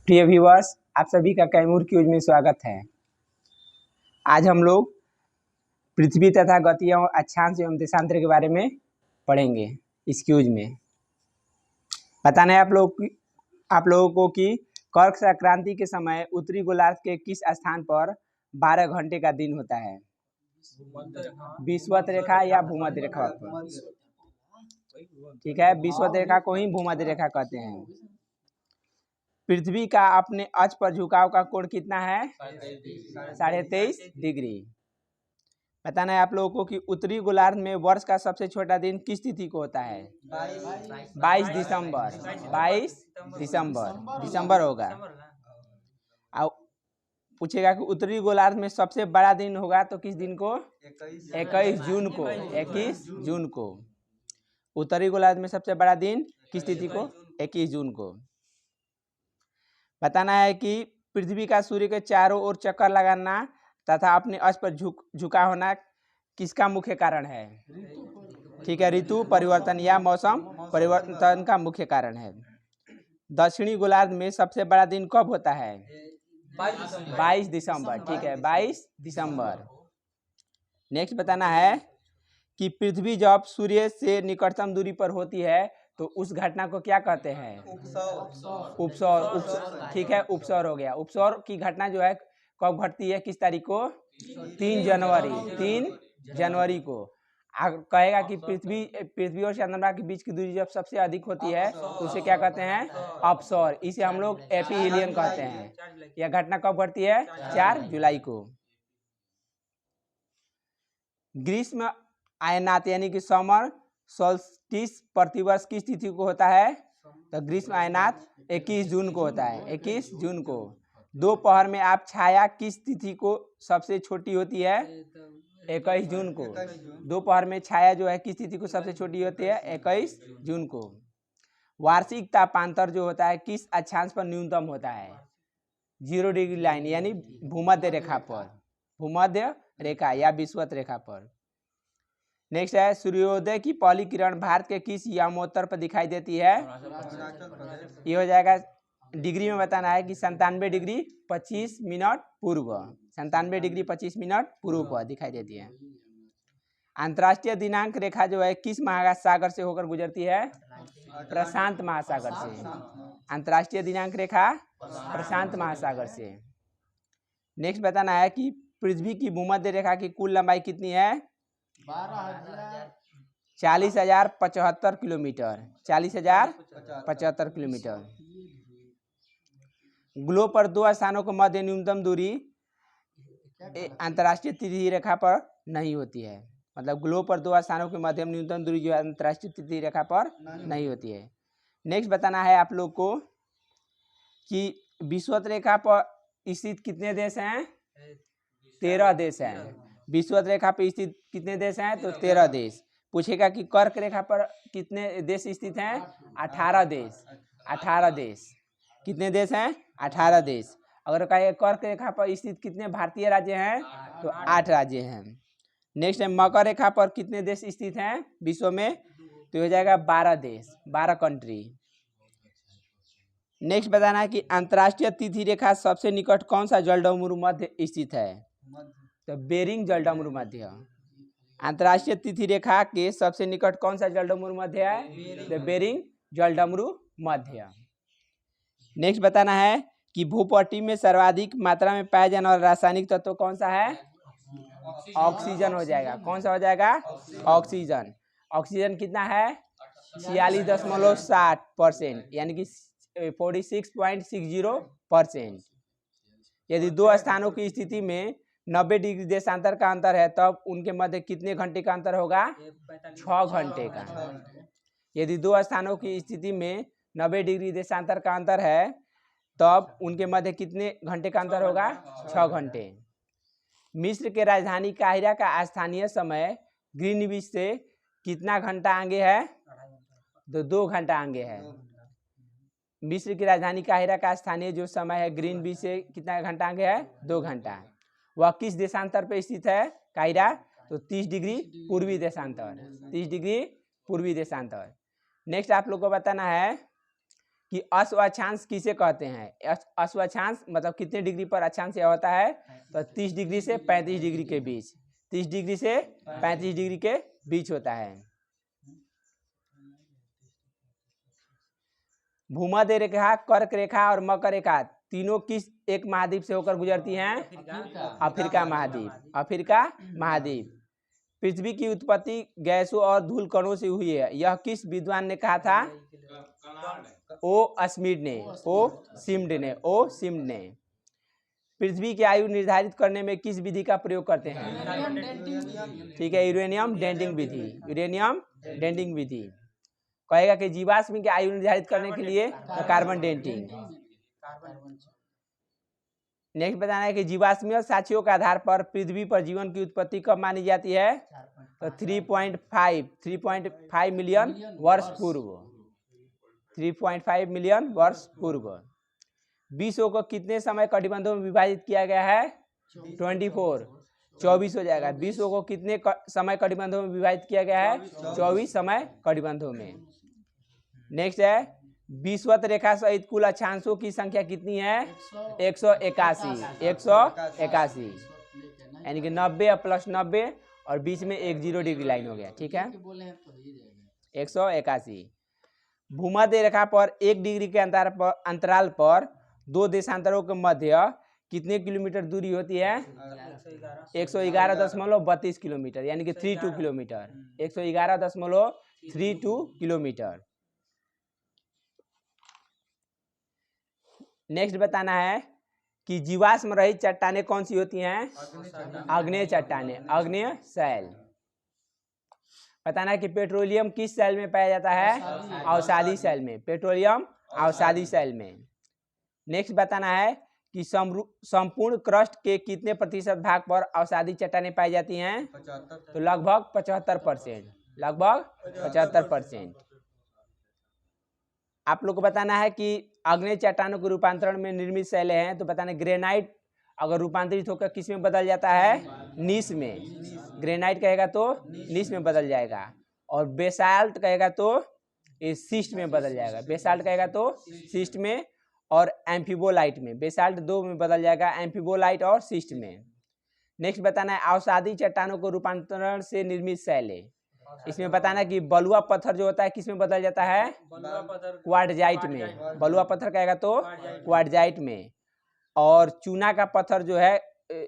प्रिय व्यूअर्स, आप सभी का कैमूर क्यूज में स्वागत है। आज हम लोग पृथ्वी तथा गतियों, अक्षांश एवं देशांतर के बारे में पढ़ेंगे। इस क्यूज में बताना है आप लोगों को कि कर्क संक्रांति के समय उत्तरी गोलार्ध के किस स्थान पर 12 घंटे का दिन होता है? विषुवत रेखा या भूमध्य रेखा पर? ठीक है, विषुवत रेखा को ही भूमध्य रेखा कहते हैं। पृथ्वी का अपने अक्ष पर झुकाव का कोण कितना है? 23.5 डिग्री। बताना है आप लोगों को कि उत्तरी गोलार्ध में वर्ष का सबसे छोटा दिन किस तिथि को होता है? 22 दिसंबर। 22 दिसंबर होगा। और पूछेगा कि उत्तरी गोलार्ध में सबसे बड़ा दिन होगा तो किस दिन को? 21 जून को। 21 जून को उत्तरी गोलार्ध में सबसे बड़ा दिन किस तिथि को? 21 जून को। बताना है कि पृथ्वी का सूर्य के चारों ओर चक्कर लगाना तथा अपने अक्ष पर झुका होना किसका मुख्य कारण है? ठीक है, ऋतु परिवर्तन या मौसम परिवर्तन का मुख्य कारण है। दक्षिणी गोलार्ध में सबसे बड़ा दिन कब होता है? 22 दिसंबर। ठीक है, 22 दिसंबर। नेक्स्ट बताना है कि पृथ्वी जब सूर्य से निकटतम दूरी पर होती है तो उस घटना को क्या कहते हैं? उपसौर। ठीक है, उपसौर हो गया। उपसौर की घटना जो है कब घटती है, किस तारीख को? 3 जनवरी को। कहेगा कि पृथ्वी और चंद्रमा के बीच की दूरी जब सबसे अधिक होती है तो उसे क्या कहते हैं? अपसौर। इसे हम लोग एपीहीलियन कहते हैं। यह घटना कब घटती है? 4 जुलाई को। ग्रीष्म अयनात यानी कि समर सोल्स्टिस प्रतिवर्ष किस तिथि को होता है? तो ग्रीष्म अयनात 21 जून को होता है। 21 जून को। दोपहर में आप छाया किस तिथि को सबसे छोटी होती है? 21 जून को। दोपहर में छाया जो है किस तिथि को सबसे छोटी होती है? 21 जून को। वार्षिक तापांतर जो होता है किस अक्षांश पर न्यूनतम होता है? 0 डिग्री लाइन यानी भूमध्य रेखा पर। भूमध्य रेखा या विषुवत रेखा पर। नेक्स्ट है, सूर्योदय की पहली किरण भारत के किस यामोत्तर पर दिखाई देती है? ये हो जाएगा डिग्री में बताना है कि 97 डिग्री 25 मिनट पूर्व। 97 डिग्री 25 मिनट पूर्व पर दिखाई देती है। अंतर्राष्ट्रीय दिनांक रेखा जो है किस महासागर से होकर गुजरती है? प्रशांत महासागर से। अंतर्राष्ट्रीय दिनांक रेखा प्रशांत महासागर से। नेक्स्ट बताना है कि पृथ्वी की भूमध्य रेखा की कुल लंबाई कितनी है? 40,075 किलोमीटर। 40,075 किलोमीटर। ग्लोब पर दो स्थानों के मध्य न्यूनतम दूरी अंतर्राष्ट्रीय तिथि रेखा पर नहीं होती है। मतलब ग्लोब पर दो स्थानों के मध्य न्यूनतम दूरी जो अंतर्राष्ट्रीय तिथि रेखा पर नहीं होती है। नेक्स्ट बताना है आप लोग को कि विषुवत रेखा पर स्थित कितने देश हैं? 13 देश हैं। विषुवत रेखा पर स्थित कितने देश हैं? तो 13 देश। पूछेगा कि कर्क रेखा पर कितने देश स्थित हैं? 18 देश। 18 देश। कितने देश हैं? 18 देश। अगर कहे कर्क रेखा पर स्थित कितने भारतीय राज्य हैं? तो 8 राज्य हैं। नेक्स्ट है, मकर रेखा पर कितने देश स्थित हैं विश्व में? तो हो जाएगा 12 देश, 12 कंट्री। नेक्स्ट बताना है कि अंतर्राष्ट्रीय तिथि रेखा सबसे निकट कौन सा जलडमरू मध्य स्थित है? तो बेरिंग जलडमरू मध्य। अंतर्राष्ट्रीय तिथि रेखा के सबसे निकट कौन सा जलडमरू मध्य है? तो बेरिंग जलडमरू मध्य। नेक्स्ट बताना है कि भूपट्टी में सर्वाधिक मात्रा में पाया जाने वाला रासायनिक तत्व कौन सा है? ऑक्सीजन हो जाएगा। कौन सा हो जाएगा? ऑक्सीजन। ऑक्सीजन कितना है? 46.60% यानी कि 46.60%। यदि दो स्थानों की स्थिति में 90 डिग्री देशांतर का अंतर है तब उनके मध्य कितने घंटे का अंतर होगा? 6 घंटे का। यदि दो स्थानों की स्थिति में 90 डिग्री देशांतर का अंतर है तब उनके मध्य कितने घंटे का अंतर होगा? 6 घंटे। मिस्र के राजधानी काहिरा का स्थानीय समय ग्रीनविच से कितना घंटा आगे है? तो 2 घंटा आगे है। मिस्र की राजधानी काहिरा का स्थानीय जो समय है ग्रीनविच से कितना घंटा आगे है? 2 घंटा। वह किस देशांतर पर स्थित है काहिरा? तो 30 डिग्री पूर्वी देशांतर। 30 डिग्री पूर्वी देशांतर। नेक्स्ट आप लोग को बताना है कि अश्वाक्षांश किसे कहते हैं। अश्वाक्षांश मतलब कितने डिग्री पर अक्षांश यह होता है, तो 30 डिग्री से 35 डिग्री के बीच, 30 डिग्री से 35 डिग्री के बीच होता है। भूमध्य रेखा, कर्क रेखा और मकर रेखा तीनों किस एक महाद्वीप से होकर गुजरती हैं? अफ्रीका महाद्वीप। अफ्रीका महाद्वीप। पृथ्वी की उत्पत्ति गैसों और धूल कणों से हुई है, यह किस विद्वान ने कहा था? ओ स्मिड ने। पृथ्वी की आयु निर्धारित करने में किस विधि का प्रयोग करते हैं? ठीक है, यूरेनियम डेटिंग विधि। यूरेनियम डेटिंग विधि। कहेगा कि जीवाश्म की आयु निर्धारित करने के लिए तो कार्बन डेटिंग। नेक्स्ट बताना है कि जीवाश्मीय साक्ष्यों के आधार पर पृथ्वी पर जीवन की उत्पत्ति कब मानी जाती है? तो 3.5 मिलियन वर्ष पूर्व। 3.5 मिलियन वर्ष पूर्व। विश्व को कितने समय कटिबंधों में विभाजित किया गया है? 24 हो जाएगा। विश्व को कितने समय कटिबंधों में विभाजित किया गया है? 24 समय कटिबंधों में। नेक्स्ट है विषुवत रेखा सहित कुल अक्षांशों की संख्या कितनी है? 181 यानी कि 90 प्लस 90 और बीच में एक 0 डिग्री लाइन हो गया। ठीक है, 181। भूमध्य रेखा पर 1 डिग्री के अंतराल पर दो देशांतरों के मध्य कितने किलोमीटर दूरी होती है? 111.32 किलोमीटर यानी कि 32 किलोमीटर। 111.32 किलोमीटर। नेक्स्ट बताना है कि जीवाश्म रहित चट्टानें कौन सी होती हैं? आग्नेय चट्टानें, आग्नेय शैल। बताना है कि पेट्रोलियम किस शैल में पाया जाता है? अवसादी शैल में। पेट्रोलियम अवसादी शैल में। नेक्स्ट बताना है कि संपूर्ण क्रस्ट के कितने प्रतिशत भाग पर अवसादी चट्टानें पाई जाती हैं? तो लगभग 75%। लगभग 75%। आप लोग को बताना है कि आग्नेय चट्टानों के रूपांतरण में निर्मित शैलें हैं, तो बताना ग्रेनाइट अगर रूपांतरित होकर किस में बदल जाता है? नीस में। ग्रेनाइट कहेगा तो नीस में बदल जाएगा। और बेसाल्ट कहेगा तो सिस्ट में बदल जाएगा। बेसाल्ट कहेगा तो सिस्ट में और एम्फिबोलाइट में। बेसाल्ट 2 में बदल जाएगा, एम्फिबोलाइट और सिस्ट में। नेक्स्ट बताना है अवसादी चट्टानों को रूपांतरण से निर्मित शैलें। इसमें बताना कि बलुआ पत्थर जो होता है किस में बदल जाता है? क्वार्टजाइट में। बलुआ पत्थर कहेगा तो क्वार्टजाइट में। और चूना का पत्थर जो है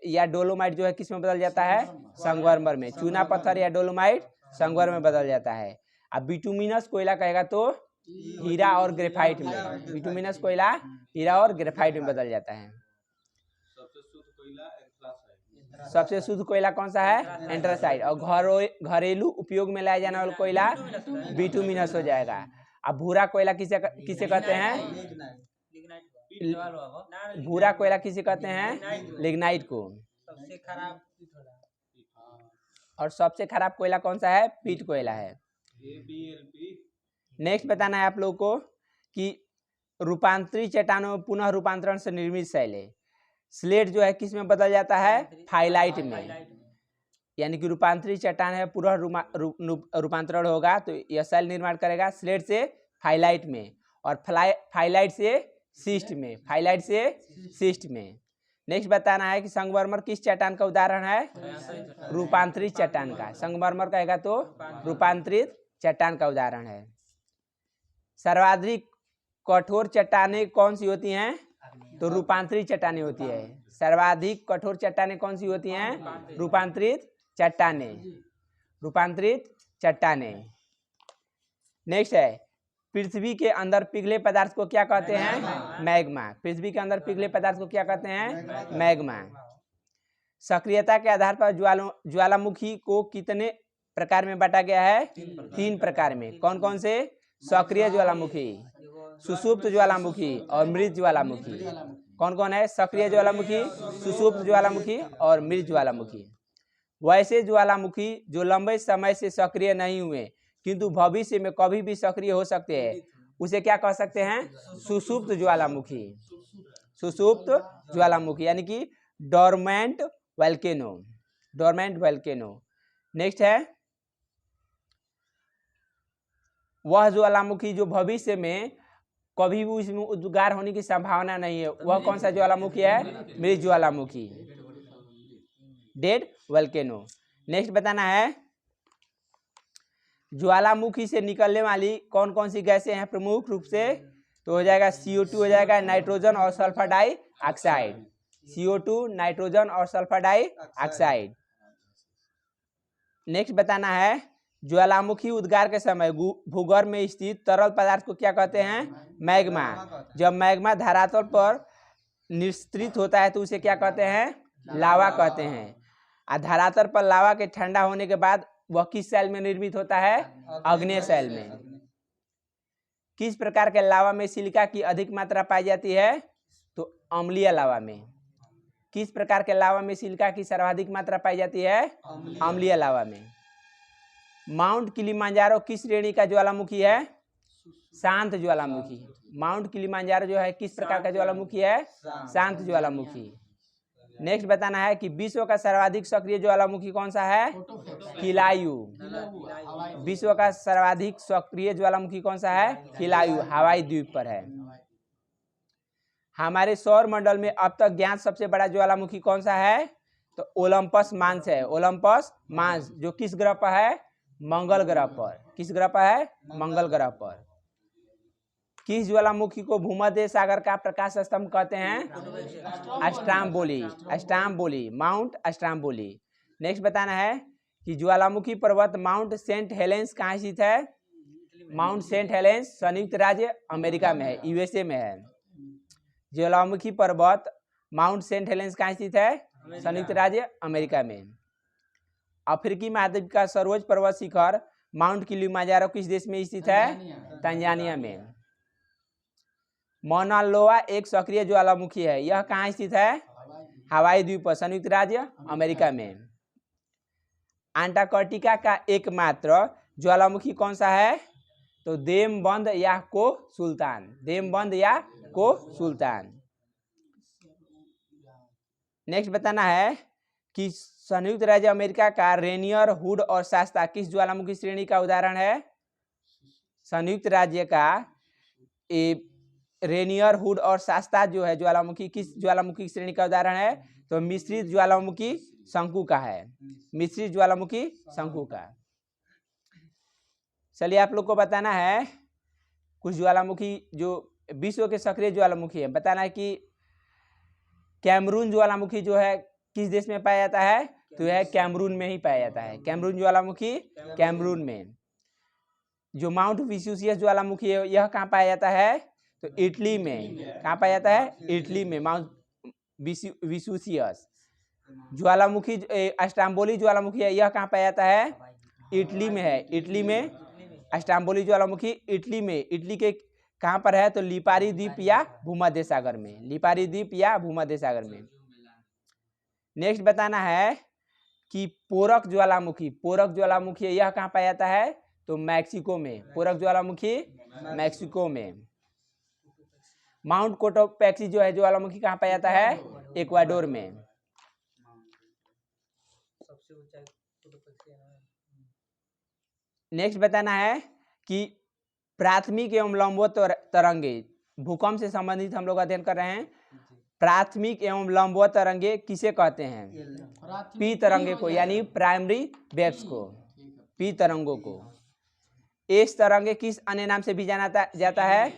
या डोलोमाइट जो है किस में बदल जाता है? संगमरमर में। चूना पत्थर या डोलोमाइट संगमरमर में बदल जाता है। अब बिटुमिनस कोयला कहेगा तो हीरा और ग्रेफाइट में। बिटुमिनस कोयला हीरा और ग्रेफाइट में बदल जाता है। सबसे शुद्ध कोयला कौन सा है? एंथ्रासाइट। और घरेलू उपयोग में लाया जाने वाला कोयला बिटुमिनस हो जाएगा। अब भूरा कोयला किसे कहते हैं? भूरा कोयला किसे कहते हैं? लिग्नाइट को। और सबसे खराब कोयला कौन सा है? पीट कोयला है। नेक्स्ट बताना है आप लोगों को कि रूपांतरित चट्टानों में पुनः रूपांतरण से निर्मित शैलें। स्लेट जो है किस में बदल जाता है? फाइलाइट में। यानी कि रूपांतरित चट्टान है, पूरा रूपांतरण होगा तो यह शैल निर्माण करेगा स्लेट से फाइलाइट में और फाइलाइट से सिस्ट में। फाइलाइट से सिस्ट में। नेक्स्ट बताना है कि संगमरमर किस चट्टान का उदाहरण है? रूपांतरित चट्टान का। संगमरमर कहेगा तो रूपांतरित चट्टान का उदाहरण है। सर्वाधिक कठोर चट्टानें कौन सी होती हैं? तो रूपांतरित चट्टानें होती है। सर्वाधिक कठोर चट्टानें कौन सी होती हैं? रूपांतरित चट्टानें। रूपांतरित चट्टानें। नेक्स्ट है पृथ्वी के अंदर पिघले पदार्थ को क्या कहते हैं? मैग्मा। पृथ्वी के अंदर पिघले पदार्थ को क्या कहते हैं? मैग्मा। सक्रियता के आधार पर ज्वालामुखी को कितने प्रकार में बांटा गया है? 3 प्रकार में। कौन कौन से? सक्रिय ज्वालामुखी, सुषुप्त ज्वालामुखी और मृत ज्वालामुखी। कौन कौन है? सक्रिय ज्वालामुखी, सुषुप्त ज्वालामुखी और मृत ज्वालामुखी। वैसे ज्वालामुखी जो लंबे समय से सक्रिय नहीं हुए किंतु भविष्य में कभी भी सक्रिय हो सकते हैं, उसे क्या कह सकते हैं? सुषुप्त ज्वालामुखी। सुषुप्त ज्वालामुखी यानी कि dormant volcano. Dormant volcano. Next है वह ज्वालामुखी जो भविष्य में कभी भी उसमें उद्गार होने की संभावना नहीं है, वह कौन सा ज्वालामुखी है? मृत ज्वालामुखी, डेड वल्केनो। नेक्स्ट बताना है ज्वालामुखी से निकलने वाली कौन कौन सी गैसें हैं प्रमुख रूप से? तो हो जाएगा CO2 हो जाएगा, नाइट्रोजन और सल्फर डाइऑक्साइड, CO2 नाइट्रोजन और सल्फर डाइऑक्साइड। नेक्स्ट बताना है ज्वालामुखी उद्गार के समय भूगर्भ में स्थित तरल पदार्थ को क्या कहते हैं? मैग्मा। जब मैग्मा धरातल पर निस्तृत होता है तो उसे क्या कहते हैं? लावा कहते हैं। धरातल पर लावा के ठंडा होने के बाद वह किस सेल में निर्मित होता है? अग्नेय सेल में। किस प्रकार के लावा में सिलिका की अधिक मात्रा पाई जाती है? तो अम्लीय लावा में। किस प्रकार के लावा में सिलिका की सर्वाधिक मात्रा पाई जाती है? अम्लीय लावा में। माउंट किलिमांजारो किस श्रेणी का ज्वालामुखी है? शांत ज्वालामुखी। माउंट किलिमांजारो जो है किस प्रकार का ज्वालामुखी है? शांत ज्वालामुखी। नेक्स्ट बताना है कि विश्व का सर्वाधिक सक्रिय ज्वालामुखी कौन सा है? किलायु। विश्व का सर्वाधिक सक्रिय ज्वालामुखी कौन सा है? किलायु, हवाई द्वीप पर है। हमारे सौर मंडल में अब तक ज्ञात सबसे बड़ा ज्वालामुखी कौन सा है? तो ओलंपस मांस है। ओलंपस मांस जो किस ग्रह पर है? मंगल ग्रह पर। किस ग्रह पर है? मंगल ग्रह पर। किस ज्वालामुखी को भूमध्य सागर का प्रकाश स्तंभ कहते हैं? अस्ट्राम्बोली। अस्ट्राम्बोली, माउंट अस्ट्राम्बोली। नेक्स्ट बताना है कि ज्वालामुखी पर्वत माउंट सेंट हेलेंस कहाँ स्थित है? माउंट सेंट हेलेंस संयुक्त राज्य अमेरिका में है, USA में है। ज्वालामुखी पर्वत माउंट सेंट हेलेंस कहाँ स्थित है? संयुक्त राज्य अमेरिका में। अफ्रीकी महाद्वीप का सर्वोच्च पर्वत शिखर माउंट किलिमांजारो किस देश में स्थित है? तंजानिया में। मौना लोआ एक सक्रिय ज्वालामुखी है, यह कहाँ स्थित है? हवाई द्वीप पर, संयुक्त राज्य अमेरिका में। अंटार्कटिका का एकमात्र ज्वालामुखी कौन सा है? तो देमबंद या को सुल्तान। देमबंद या को सुल्तान। नेक्स्ट बताना है कि संयुक्त राज्य अमेरिका का रेनियर, हुड और शास्ता किस ज्वालामुखी श्रेणी का उदाहरण है? संयुक्त राज्य का रेनियर, हुड और शास्ता जो है ज्वालामुखी किस ज्वालामुखी श्रेणी का उदाहरण है? तो मिश्रित ज्वालामुखी शंकु का है। मिश्रित ज्वालामुखी शंकु का। चलिए आप लोग को बताना है कुछ ज्वालामुखी जो विश्व के सक्रिय ज्वालामुखी है। बताना है कि कैमरून ज्वालामुखी जो है किस देश में पाया जाता है? तो यह कैमरून में ही पाया जाता है। कैमरून ज्वालामुखी कैमरून में। जो माउंट विसूसियस ज्वालामुखी है यह कहाँ पाया जाता है? तो इटली में। कहाँ पाया जाता है? इटली में, माउंट विसूसियस। ज्वालामुखी अस्ट्राम्बोली ज्वालामुखी है, यह कहाँ पाया जाता है? इटली में है। इटली में अस्ट्राम्बोली ज्वालामुखी इटली में। इटली के कहाँ पर है? तो लिपारी द्वीप या भूमध्य सागर में। लिपारी द्वीप या भूमध्य सागर में। नेक्स्ट बताना है कि पोरक ज्वालामुखी, पोरक ज्वालामुखी यह कहाँ पाया जाता है? तो मैक्सिको में। पोरक ज्वालामुखी मैक्सिको में। माउंट कोटोपैक्सी जो है ज्वालामुखी कहाँ पाया जाता है? इक्वाडोर में। नेक्स्ट बताना है कि प्राथमिक एवं लंबवत तरंगे, भूकंप से संबंधित हम लोग अध्ययन कर रहे हैं। प्राथमिक एवं लंबवत तरंगे किसे कहते हैं? पी तरंगे को, यानी प्राइमरी वेव्स को, पी तरंगों को। एस तरंगे किस अन्य नाम से भी जाना जाता है?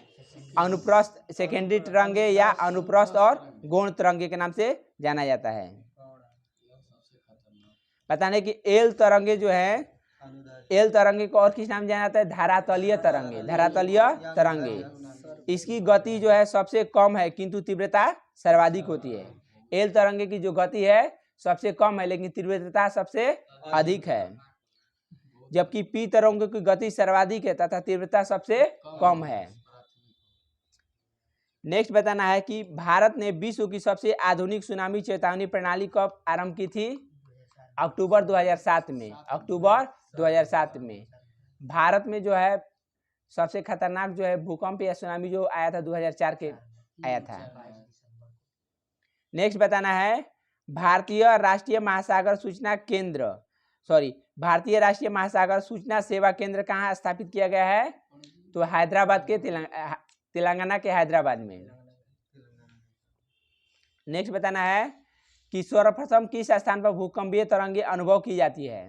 अनुप्रस्थ सेकेंडरी तरंगे या अनुप्रस्थ और गौण तरंगे के नाम से जाना जाता है। बताने कि एल तरंगे जो है, एल तरंगे को और किस नाम जाना जाता है? धरातलीय तरंगे। धरातलीय तरंगे। इसकी गति जो है सबसे कम है किंतु तीव्रता सर्वाधिक होती है। एल तरंगे की जो गति है सबसे कम है लेकिन तीव्रता सबसे अधिक है, जबकि पी तरंगों की गति सर्वाधिक है तथा तीव्रता सबसे कम है। नेक्स्ट बताना है कि भारत ने विश्व की सबसे आधुनिक सुनामी चेतावनी प्रणाली कब आरंभ की थी? अक्टूबर 2007 में। अक्टूबर 2007 में भारत में जो है सबसे खतरनाक जो है भूकंप या सुनामी जो आया था 2004 के आया था। नेक्स्ट बताना है भारतीय राष्ट्रीय महासागर सूचना केंद्र, भारतीय राष्ट्रीय महासागर सूचना सेवा केंद्र कहाँ स्थापित किया गया है? तो हैदराबाद के तेलंगाना के हैदराबाद में। नेक्स्ट बताना है कि सर्वप्रथम किस स्थान पर भूकंपीय तरंगें अनुभव की जाती है?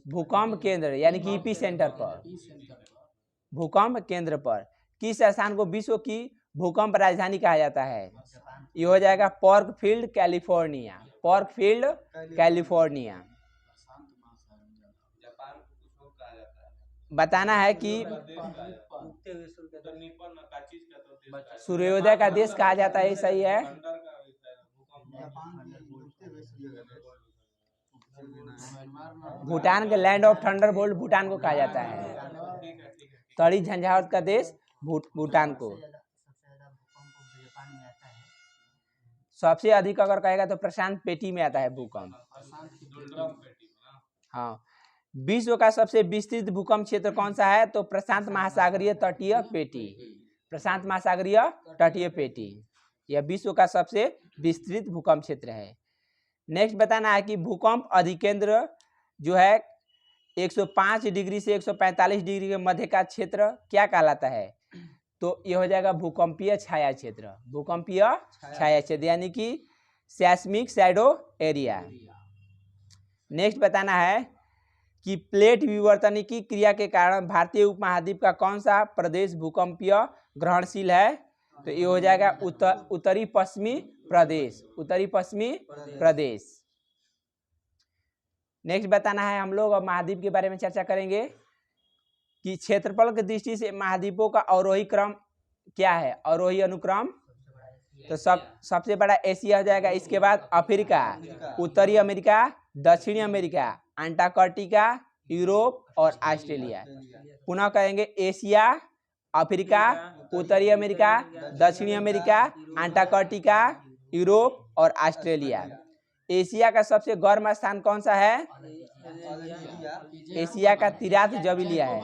भूकंप केंद्र यानी कि ईपी सेंटर पर। भूकंप केंद्र पर किस स्थान को विश्व की भूकंप राजधानी कहा जाता है? ये हो जाएगा pork field California. Pork field California. बताना है कि सूर्योदय का देश कहा जाता है, सही है। भूटान के लैंड ऑफ थंडरबोल्ट भूटान को कहा जाता है। तड़ी झंझावत का देश भूटान को। सबसे अधिक अगर कहेगा तो प्रशांत पेटी में आता है भूकंप। हाँ, विश्व का सबसे विस्तृत भूकंप क्षेत्र कौन सा है? तो प्रशांत महासागरीय तटीय पेटी। प्रशांत महासागरीय तटीय पेटी यह विश्व का सबसे विस्तृत भूकंप क्षेत्र है। नेक्स्ट बताना है कि भूकंप अधिकेंद्र जो है 105 डिग्री से 145 डिग्री के मध्य का क्षेत्र क्या कहलाता है? तो यह हो जाएगा भूकंपीय छाया क्षेत्र। भूकंपीय छाया क्षेत्र यानी कि सेस्मिक शैडो एरिया। नेक्स्ट बताना है कि प्लेट विवर्तनिकी क्रिया के कारण भारतीय उपमहाद्वीप का कौन सा प्रदेश भूकंपीय ग्रहणशील है? तो ये हो जाएगा उत्तरी पश्चिमी प्रदेश। उत्तरी पश्चिमी प्रदेश। नेक्स्ट बताना है, हम लोग अब महाद्वीप के बारे में चर्चा करेंगे कि क्षेत्रफल की दृष्टि से महाद्वीपों का अवरोही क्रम क्या है? अवरोही अनुक्रम तो सबसे बड़ा एशिया हो जाएगा, इसके बाद अफ्रीका, उत्तरी अमेरिका, दक्षिणी अमेरिका, अंटार्कटिका, यूरोप और ऑस्ट्रेलिया। पुनः कहेंगे एशिया, अफ्रीका, उत्तरी अमेरिका, दक्षिणी अमेरिका, अंटार्कटिका, यूरोप और ऑस्ट्रेलिया। एशिया का सबसे गर्म स्थान कौन सा है? एशिया का तिराथ जबी लिया है।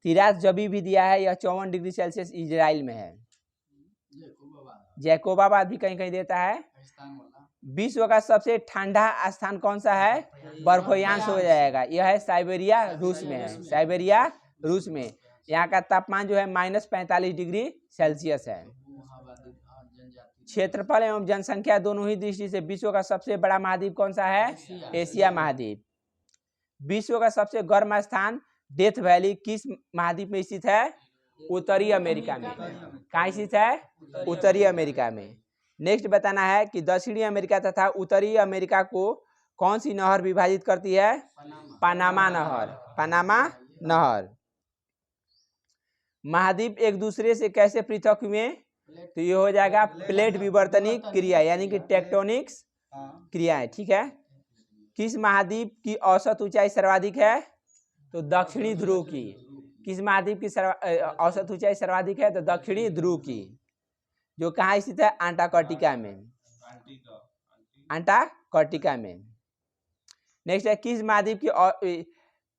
तिराथ जबी भी दिया है, यह 54 डिग्री सेल्सियस इजराइल में है। जैकोबाबाद भी कहीं कहीं देता है। विश्व का सबसे ठंडा स्थान कौन सा है? बर्फोयांश हो जाएगा, यह है साइबेरिया, रूस में है। साइबेरिया, रूस में। यहाँ का तापमान जो है -45 डिग्री सेल्सियस है। क्षेत्रफल एवं जनसंख्या दोनों ही दृष्टि से विश्व का सबसे बड़ा महाद्वीप कौन सा है? एशिया महाद्वीप। विश्व का सबसे गर्म स्थान डेथ वैली किस महाद्वीप में स्थित है? उत्तरी अमेरिका में। कहाँ स्थित है? उत्तरी अमेरिका में। नेक्स्ट बताना है कि दक्षिणी अमेरिका तथा उत्तरी अमेरिका को कौन सी नहर विभाजित करती है? पनामा नहर। पनामा नहर। महाद्वीप एक दूसरे से कैसे पृथक हुए? तो ये हो जाएगा प्लेट विवर्तनिक क्रिया यानी कि टेक्टोनिक्स क्रियाएं। ठीक है। किस महाद्वीप की औसत ऊंचाई सर्वाधिक है? तो दक्षिणी ध्रुव की। किस महाद्वीप की औसत ऊंचाई सर्वाधिक है? तो दक्षिणी ध्रुव की, जो कहाँ स्थित है? अंटार्कटिका में। अंटार्कटिका में। नेक्स्ट है, किस महाद्वीप की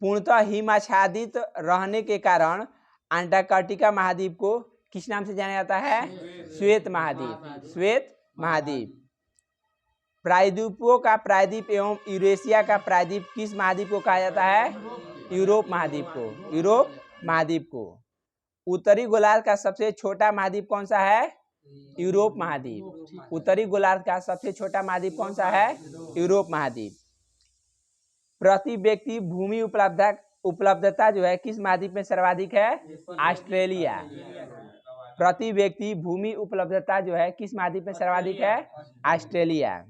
पूर्णतः हिमाच्छादित रहने के कारण अंटार्कटिका महाद्वीप को किस नाम से जाना जाता है? श्वेत महाद्वीप। श्वेत महाद्वीप। प्रायद्वीपों का प्रायद्वीप एवं यूरेशिया का प्रायद्वीप किस महाद्वीप को कहा जाता है? यूरोप महाद्वीप को। यूरोप महाद्वीप को। उत्तरी गोलार्ध का सबसे छोटा महाद्वीप कौन सा है? यूरोप महाद्वीप। उत्तरी गोलार्ध का सबसे छोटा महाद्वीप कौन सा है? यूरोप महाद्वीप। प्रति व्यक्ति भूमि उपलब्धता जो है किस महाद्वीप में सर्वाधिक है? ऑस्ट्रेलिया। प्रति व्यक्ति भूमि उपलब्धता जो है किस महाद्वीप में सर्वाधिक है? Australia.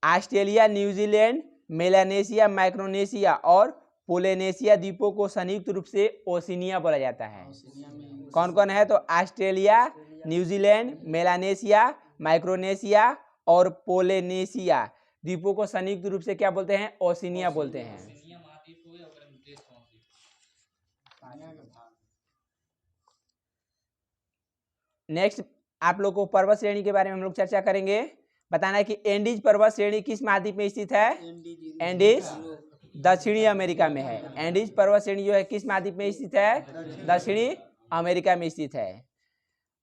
Australia, New Zealand, Melanesia, Micronesia और पोलिनेशिया द्वीपों को संयुक्त रूप से ओशिनिया बोला जाता है। कौन कौन है? तो ऑस्ट्रेलिया, न्यूजीलैंड, मेलानेशिया, माइक्रोनेशिया और पोलिनेशिया द्वीपों को संयुक्त रूप से क्या बोलते हैं? ओशिनिया बोलते हैं। नेक्स्ट आप लोग को पर्वत श्रेणी के बारे में हम लोग चर्चा करेंगे। बताना है कि एंडीज पर्वत श्रेणी किस महाद्वीप में स्थित है? एंडीज दक्षिणी अमेरिका में है। एंडीज पर्वत श्रेणी जो है किस महाद्वीप में स्थित है? दक्षिणी अमेरिका में स्थित है।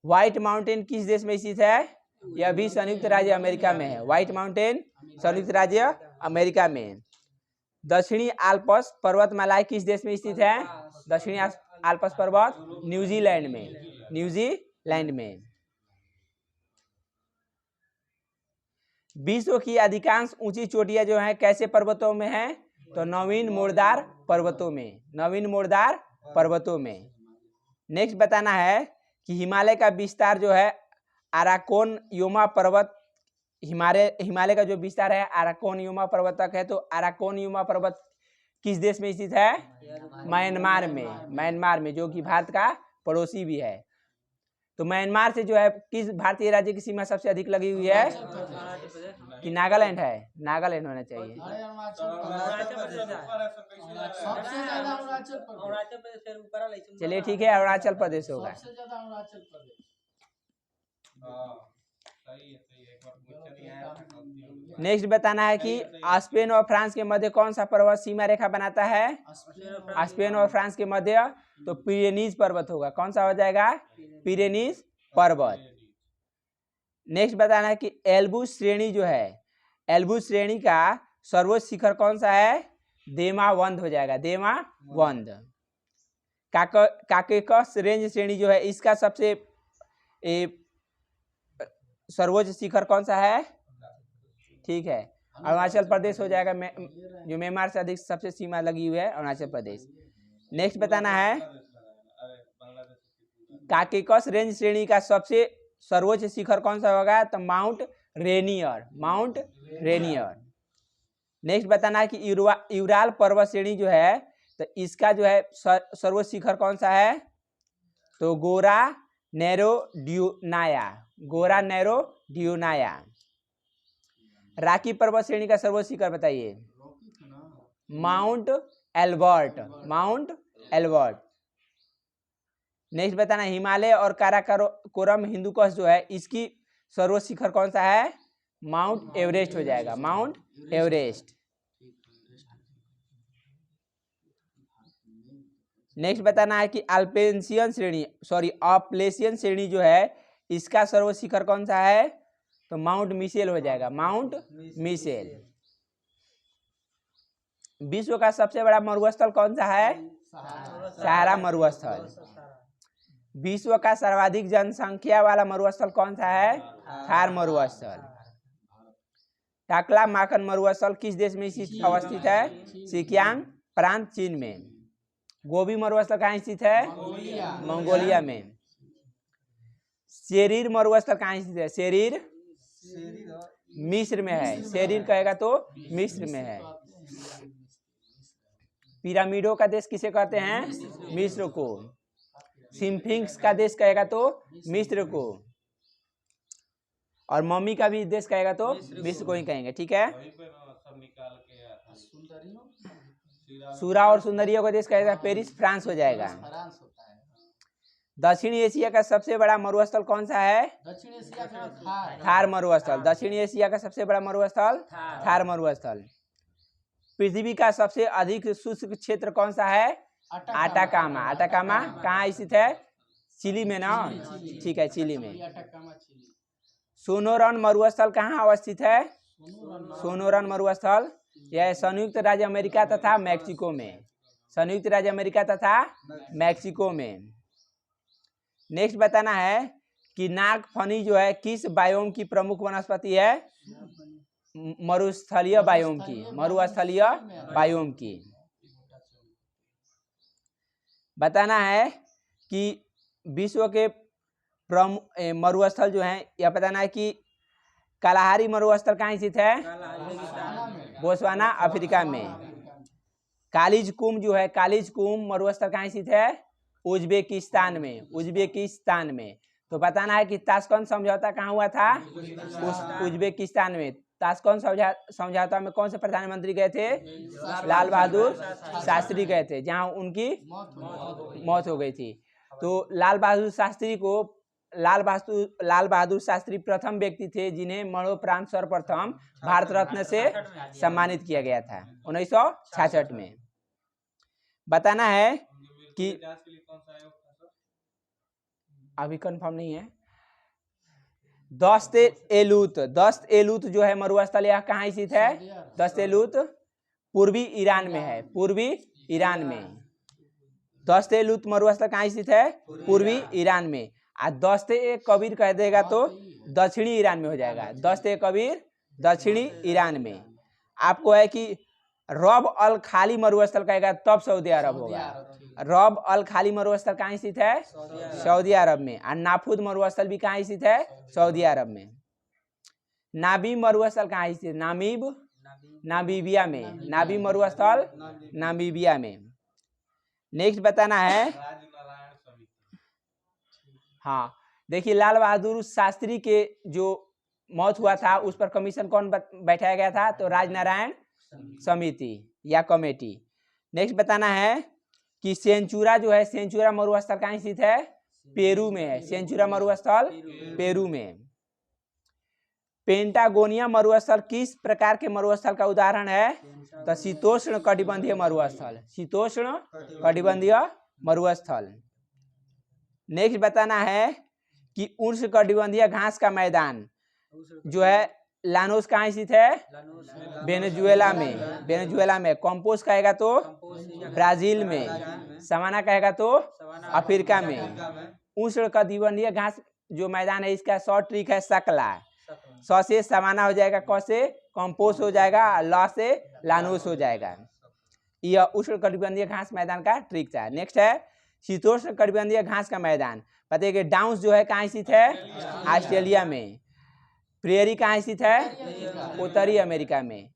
व्हाइट माउंटेन किस देश में स्थित है? यह भी संयुक्त राज्य अमेरिका में है। व्हाइट माउंटेन संयुक्त राज्य अमेरिका में। दक्षिणी आल्प्स पर्वतमालाएं किस देश में स्थित है? दक्षिणी आल्प्स पर्वत न्यूजीलैंड में, न्यूजीलैंड में। विश्व की अधिकांश ऊंची चोटियां जो हैं कैसे पर्वतों में हैं? तो नवीन मोड़दार पर्वतों में, नवीन मोड़दार पर्वतों में। नेक्स्ट बताना है कि हिमालय का विस्तार जो है अराकोनयुमा पर्वत, हिमालय का जो विस्तार है अराकोनयुमा पर्वत तक है। तो अराकोनयुमा पर्वत किस देश में स्थित है? म्यांमार में, म्यांमार में, जो कि भारत का पड़ोसी भी है। तो म्यांमार से जो है किस भारतीय राज्य की सीमा सबसे अधिक लगी हुई है? कि नागालैंड है? नागालैंड होना चाहिए। चलिए ठीक है, अरुणाचल प्रदेश होगा। नेक्स्ट बताना है कि स्पेन और फ्रांस के मध्य कौन सा पर्वत सीमा रेखा बनाता है? स्पेन और फ्रांस के मध्य तो पिरेनीज पर्वत होगा। कौन सा हो जाएगा? पिरेनीज पर्वत। नेक्स्ट बताना है कि एल्ब्रूस श्रेणी जो है, एल्ब्रूस श्रेणी का सर्वोच्च शिखर कौन सा है? देमावंद हो जाएगा, देमावंद। काकेकस रेंज श्रेणी जो है इसका सबसे सर्वोच्च शिखर कौन सा है? ठीक है, अरुणाचल प्रदेश हो जाएगा, जो म्यांमार से अधिक सबसे सीमा लगी हुई है अरुणाचल प्रदेश। नेक्स्ट बताना है काकेकस रेंज श्रेणी का सबसे सर्वोच्च शिखर कौन सा होगा? तो mount Rainier, mount Rainier. Next बताना है कि यूराल पर्वत श्रेणी जो है तो इसका जो है सर्वोच्च शिखर कौन सा है? तो गोरा नैरोड्यूनाया, गोरा नैरोड्यूनाया। राकी पर्वत श्रेणी का सर्वोच्च शिखर बताइए? Mount Elbert, Mount Elbert. Next बताना हिमालय और काराकोरम हिंदुकुश जो है इसकी सर्वोच्च शिखर कौन सा है? माउंट एवरेस्ट हो जाएगा, माउंट एवरेस्ट। नेक्स्ट बताना है कि अल्पेशियन श्रेणी जो है इसका सर्वोच्च शिखर कौन सा है? तो माउंट मिशेल हो जाएगा, माउंट मिशेल। विश्व का सबसे बड़ा मरुस्थल कौन सा है? सहारा मरुस्थल। विश्व का सर्वाधिक जनसंख्या वाला मरुस्थल कौन सा है? थार मरुस्थल। टाकला माकन मरुस्थल किस देश में अवस्थित है? सिकियांग प्रांत, चीन में। गोबी मरुस्थल कहाँ स्थित है? मंगोलिया में। शेरीर मरुस्थल कहाँ स्थित है? शेरीर मिस्र में है, शेरीर कहेगा तो मिस्र में है। पिरामिडों का देश किसे कहते हैं? मिस्र को। सिम्फिंक्स का देश कहेगा तो मिस्र को, और मम्मी का भी देश कहेगा तो मिस्र को ही कहेंगे। ठीक है, सूरा और सुंदरियों का देश कहेगा पेरिस, फ्रांस हो जाएगा। दक्षिणी एशिया का सबसे बड़ा मरुस्थल कौन सा है? दक्षिण एशिया का थार मरुस्थल। दक्षिणी एशिया का सबसे बड़ा मरुस्थल थार मरुस्थल। पृथ्वी का सबसे अधिक शुष्क क्षेत्र कौन सा है? आटाकामा। आटाकामा कहाँ स्थित है? चिली में ना? ठीक है, चिली में। सोनोरन मरुस्थल कहाँ अवस्थित है? सोनोरन मरुस्थल यह संयुक्त राज्य अमेरिका तथा मैक्सिको में, संयुक्त राज्य अमेरिका तथा मैक्सिको में। नेक्स्ट बताना है कि नागफनी जो है किस बायोम की प्रमुख वनस्पति है? मरुस्थलीय बायोम की, मरुस्थलीय बायोम की। बताना है कि विश्व के प्रमुख मरुस्थल जो हैं यह बताना है कि कालाहारी मरुस्थल कहाँ स्थित है? बोत्सवाना, अफ्रीका में। कालिज कुम जो है, कालिज कुम मरुस्थल कहाँ स्थित है? उज्बेकिस्तान में, उज्बेकिस्तान में। तो बताना है कि ताशकंद समझौता कहाँ हुआ था? उज्बेकिस्तान में। ताशकंद समझौता में कौन से प्रधानमंत्री गए थे? लाल बहादुर शास्त्री गए थे, जहां उनकी मौत हो गई थी। तो लाल बहादुर शास्त्री प्रथम व्यक्ति थे जिन्हें मरणोपरांत सर्वप्रथम भारत रत्न से सम्मानित किया गया था 1966 में। बताना है कि अभी कंफर्म नहीं है। दस्त एलूत जो है मरुस्थल यह कहाँ स्थित है? दस्त एलूत पूर्वी ईरान में है, पूर्वी ईरान में। दस्ते लुत मरुस्थल कहाँ स्थित है? पूर्वी ईरान में। और दस्ते कबीर कह देगा तो दक्षिणी ईरान में हो जाएगा। दस्ते कबीर दक्षिणी ईरान में। आपको है कि रब अल खाली मरुस्थल कहेगा तब सऊदी अरब होगा। रब अल खाली मरुस्थल कहाँ स्थित है? सऊदी अरब में। और नाफुद मरुस्थल भी कहाँ स्थित है? सऊदी अरब में। नाबीब मरुस्थल कहाँ स्थित? नामीबिया में। नाबीब मरुस्थल नामीबिया में। नेक्स्ट बताना है, हाँ देखिए लाल बहादुर शास्त्री के जो मौत हुआ था उस पर कमीशन कौन बैठाया गया था? तो राजनारायण समिति या कमेटी। नेक्स्ट बताना है कि सेंचुरा जो है, सेंचुरा मरुस्थल कहाँ स्थित है? पेरू में है। सेंचुरा मरुस्थल पेरू में। पेंटागोनिया मरुस्थल किस प्रकार के मरुस्थल का उदाहरण है? तो शीतोष्ण कटिबंधीय मरुस्थल। शीतोष्ण कटिबंधीय मरुस्थल। नेक्स्ट बताना है कि उष्ण कटिबंधीय घास का मैदान जो है लानोस कहाँ स्थित है? वेनेजुएला में। वेनेजुएला में। कंपोस्ट कहेगा तो ब्राजील में। सवाना कहेगा तो अफ्रीका में। उष्ण कटिबंधीय घास जो मैदान है इसका शॉर्ट ट्रिक है सकला। स से सवाना हो जाएगा, क से कंपोस्ट हो जाएगा, ल से लानोस हो जाएगा। यह उष्ण कटिबंधीय घास मैदान का ट्रिक था। नेक्स्ट है शीतोष्ण कटिबंधीय घास का मैदान। पता है कि डाउन्स जो है कहाँ स्थित है? ऑस्ट्रेलिया में। प्रेरी कहाँ स्थित है? उत्तरी अमेरिका में।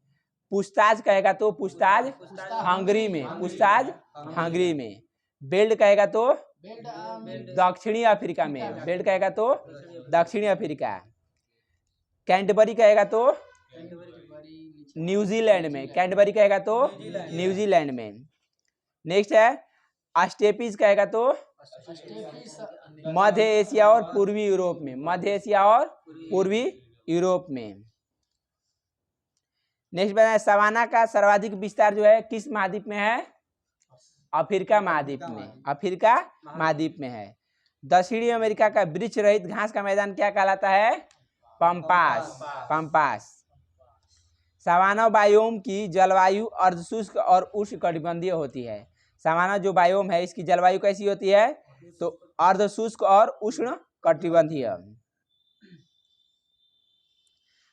पुस्ताज कहेगा तो पुस्ताज हंगरी में। पुस्ताज हंगरी में। बेल्ट कहेगा तो दक्षिणी अफ्रीका में। बेल्ट कहेगा तो दक्षिणी अफ्रीका। कैंटबरी कहेगा तो न्यूजीलैंड में। कैंटबरी कहेगा तो न्यूजीलैंड में। नेक्स्ट है अस्टेपीज कहेगा तो मध्य एशिया और पूर्वी यूरोप में। मध्य एशिया और पूर्वी यूरोप में। नेक्स्ट बताए सवाना का सर्वाधिक विस्तार जो है किस महाद्वीप में है? अफ्रीका महाद्वीप में। अफ्रीका महाद्वीप में है। दक्षिणी अमेरिका का वृक्ष रहित घास का मैदान क्या कहलाता है? पंपास। पंपास। सवाना बायोम की जलवायु अर्धशुष्क और उष्ण कटिबंधीय होती है। सवाना जो बायोम है इसकी जलवायु कैसी होती है? तो अर्धशुष्क और उष्ण कटिबंधीय।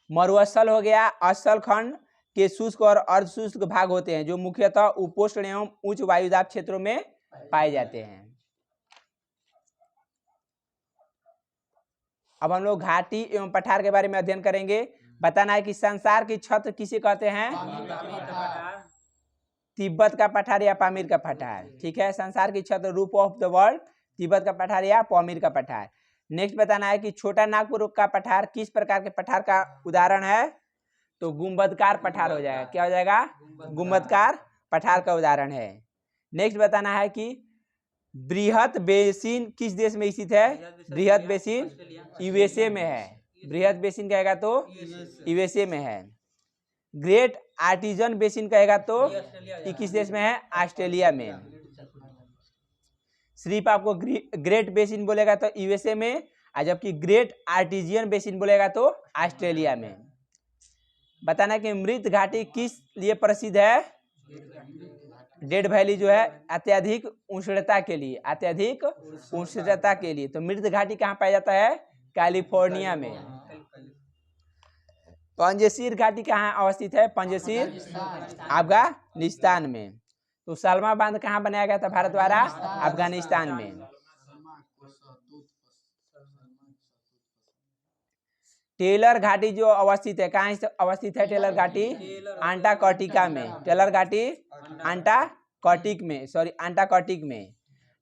मरुस्थल हो गया स्थल खंड के शुष्क और अर्धशुष्क भाग होते हैं जो मुख्यतः उपोष्ण एवं उच्च वायुदाब क्षेत्रों में पाए जाते हैं। अब हम लोग घाटी एवं पठार के बारे में अध्ययन करेंगे। बताना है कि संसार की छत किसे कहते हैं? तिब्बत का पठार या पामीर का पठार। ठीक है, संसार की छत रूप ऑफ द वर्ल्ड तिब्बत का पठार या पामीर का पठार। नेक्स्ट बताना है कि छोटा नागपुर का पठार किस प्रकार के पठार का उदाहरण है? तो गुंबदकार पठार हो जाएगा। क्या हो जाएगा? गुंबदकार पठार का उदाहरण है। नेक्स्ट बताना है कि बृहत बेसिन किस देश में स्थित है? बृहत बेसिन यूएसए में है। बृहत बेसिन कहेगा तो यूएसए में है। ग्रेट आर्टिजन बेसिन कहेगा तो किस देश में है? ऑस्ट्रेलिया में। सिर्फ आपको ग्रेट बेसिन बोलेगा तो यूएसए में, और जबकि ग्रेट आर्टिजियन बेसिन बोलेगा तो ऑस्ट्रेलिया में। बताना कि मृत घाटी किस लिए प्रसिद्ध है? डेड वैली जो है अत्यधिक उष्णता के लिए। अत्यधिक उष्णता के लिए। तो मृत घाटी कहाँ पाया जाता है? कैलिफोर्निया में। पंजशीर घाटी कहाँ अवस्थित है? पंजशीर अफगानिस्तान में। तो सलमा बांध कहाँ बनाया गया था भारत द्वारा? अफगानिस्तान में। टेलर घाटी जो अवस्थित है कहाँ अवस्थित है? टेलर घाटी अंटार्कटिका में। टेलर घाटी अंटार्कटिक में, सॉरी अंटार्कटिक में।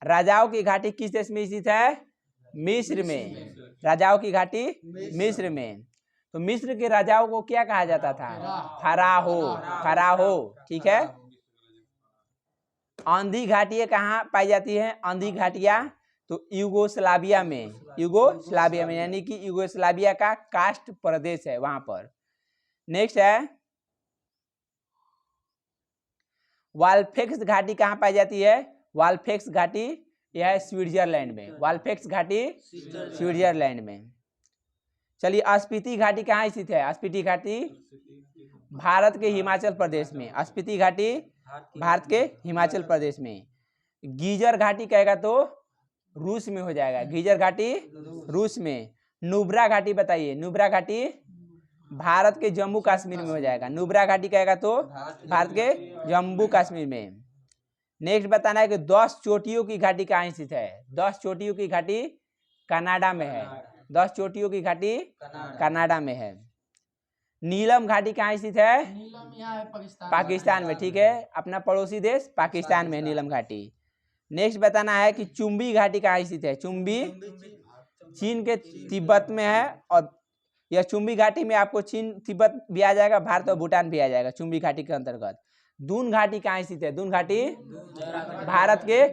राजाओं की घाटी किस देश में स्थित है? मिस्र में। राजाओं की घाटी मिस्र में। तो मिस्र के राजाओं को क्या कहा जाता था? फराहो। फराहो। ठीक है। आंधी घाटियां कहाँ पाई जाती है? आंधी घाटियां तो यूगोस्लाविया में। यूगोस्लाविया में यानी कि यूगोस्लाविया का कास्ट प्रदेश है वहां पर। नेक्स्ट है वाल्फेक्स घाटी कहाँ पाई जाती है? वाल्फेक्स घाटी यह है स्विट्जरलैंड में। वाल्फेक्स घाटी स्विट्जरलैंड में। चलिए स्पीति घाटी कहाँ स्थित है? स्पीति घाटी भारत के हिमाचल प्रदेश में। स्पीति घाटी भारत के हिमाचल प्रदेश में। गीजर घाटी कहेगा तो रूस में हो जाएगा, गीजर घाटी रूस में। नुब्रा घाटी बताइए, नुब्रा घाटी भारत के जम्मू कश्मीर में हो जाएगा, नुब्रा घाटी कहेगा तो भारत के जम्मू कश्मीर में। नेक्स्ट बताना है कि 10 चोटियों की घाटी कहाँ स्थित है। 10 चोटियों की घाटी कनाडा में है, 10 चोटियों की घाटी कनाडा में है। नीलम घाटी कहाँ स्थित है? पाकिस्तान में, ठीक है, अपना पड़ोसी देश पाकिस्तान में नीलम घाटी। नेक्स्ट बताना है कि चुंबी घाटी कहाँ स्थित है। चुंबी चीन के तिब्बत में है, और यह चुंबी घाटी में आपको चीन तिब्बत भी आ जाएगा, भारत और भूटान भी आ जाएगा चुंबी घाटी के अंतर्गत। दून घाटी कहाँ स्थित है? दून घाटी भारत के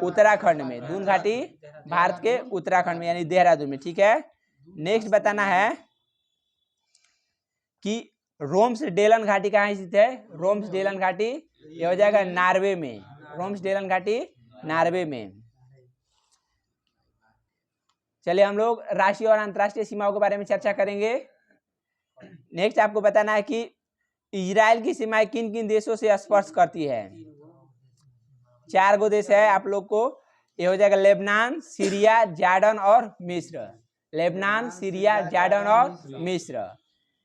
उत्तराखंड में, दून घाटी भारत के उत्तराखंड में यानी देहरादून में, ठीक है। नेक्स्ट बताना है कि रोम्स डेलन घाटी कहाँ स्थित है। रोम्स डेलन घाटी यह हो जाएगा नॉर्वे में, रोम्स डेलन घाटी नॉर्वे में। चलिए हम लोग राष्ट्रीय और अंतर्राष्ट्रीय सीमाओं के बारे में चर्चा करेंगे। नेक्स्ट आपको बताना है कि इजराइल की सीमाएं किन किन देशों से स्पर्श करती है। 4 गो देश है आप लोग को, ये हो जाएगा लेबनान, सीरिया, जॉर्डन और मिस्र। लेबनान, सीरिया, जॉर्डन और मिस्र।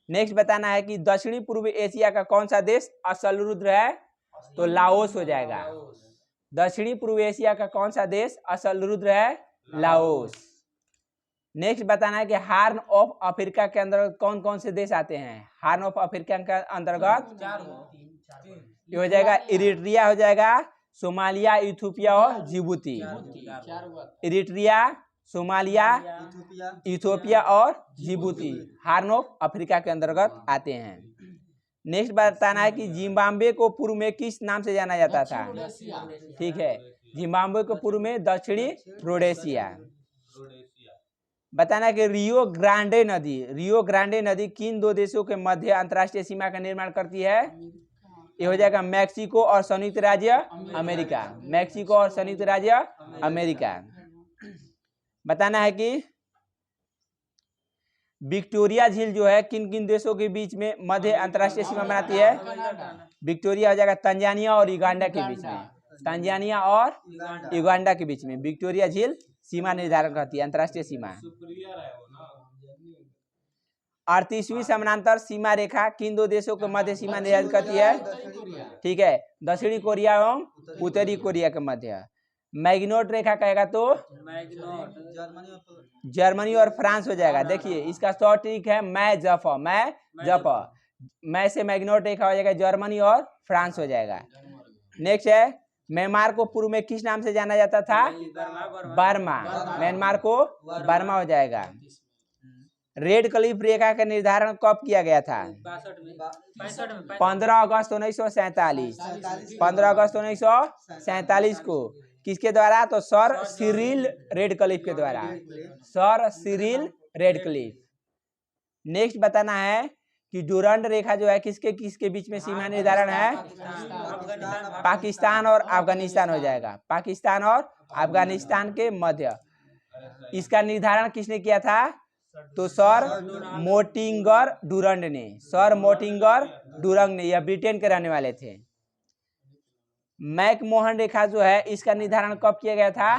नेक्स्ट बताना है कि दक्षिणी पूर्व एशिया का कौन सा देश असल रुद्र है, तो लाओस हो जाएगा। दक्षिणी पूर्व एशिया का कौन सा देश असल रुद्र है, लाओस। नेक्स्ट बताना है कि हार्न ऑफ अफ्रीका के अंतर्गत कौन कौन से देश आते हैं। हार्न ऑफ अफ्रीका के अंतर्गत ये हो जाएगा इरिट्रिया हो जाएगा, सोमालिया, इथियोपिया और जिबूती। इरिट्रिया, सोमालिया, इथियोपिया और जिबूती हार्न ऑफ अफ्रीका के अंतर्गत आते हैं। नेक्स्ट बताना है कि जिम्बाब्वे को पूर्व में किस नाम से जाना जाता था। ठीक है, जिम्बाब्वे को पूर्व में दक्षिणी रोडेशिया। बताना है कि रियो ग्रांडे नदी किन 2 देशों के मध्य अंतर्राष्ट्रीय सीमा का निर्माण करती है। ये हो जाएगा मैक्सिको और संयुक्त राज्य अमेरिका, मैक्सिको और संयुक्त राज्य अमेरिका। बताना है कि विक्टोरिया झील जो है किन किन देशों के बीच में मध्य अंतर्राष्ट्रीय सीमा बनाती है। विक्टोरिया हो जाएगा तंजानिया और युगांडा के बीच में, तंजानिया और युगांडा के बीच में विक्टोरिया झील सीमा निर्धारण करती है, अंतर्राष्ट्रीय सीमा। 38वीं समानांतर सीमा रेखा किन 2 देशों के मध्य सीमा निर्धारित करती है। ठीक है, दक्षिणी कोरिया एवं उत्तरी कोरिया के मध्य। मैग्नोट रेखा कहेगा तो जर्मनी और फ्रांस हो जाएगा। देखिए इसका शॉर्ट ट्रिक है मैं से मैग्नोट रेखा हो जाएगा, जर्मनी और फ्रांस हो जाएगा। नेक्स्ट है म्यांमार को पूर्व में किस नाम से जाना जाता था, बर्मा। म्यांमार को बर्मा हो जाएगा। रेड क्लिफ रेखा का निर्धारण कब किया गया था, 15 अगस्त 1947। 15 अगस्त 1947 को किसके द्वारा, तो सर सिरिल रेडक्लिफ के द्वारा, सर सिरिल रेडक्लिफ। नेक्स्ट बताना है कि डुरंड रेखा जो है किसके किसके बीच में सीमा निर्धारण है, पाकिस्तान और अफगानिस्तान हो जाएगा, पाकिस्तान और अफगानिस्तान के मध्य। इसका निर्धारण किसने किया था, तो सर मोटिंगर डुरंड ने, सर मोटिंगर डुरंड ने, यह ब्रिटेन के रहने वाले थे। मैकमोहन रेखा जो है इसका निर्धारण कब किया गया था,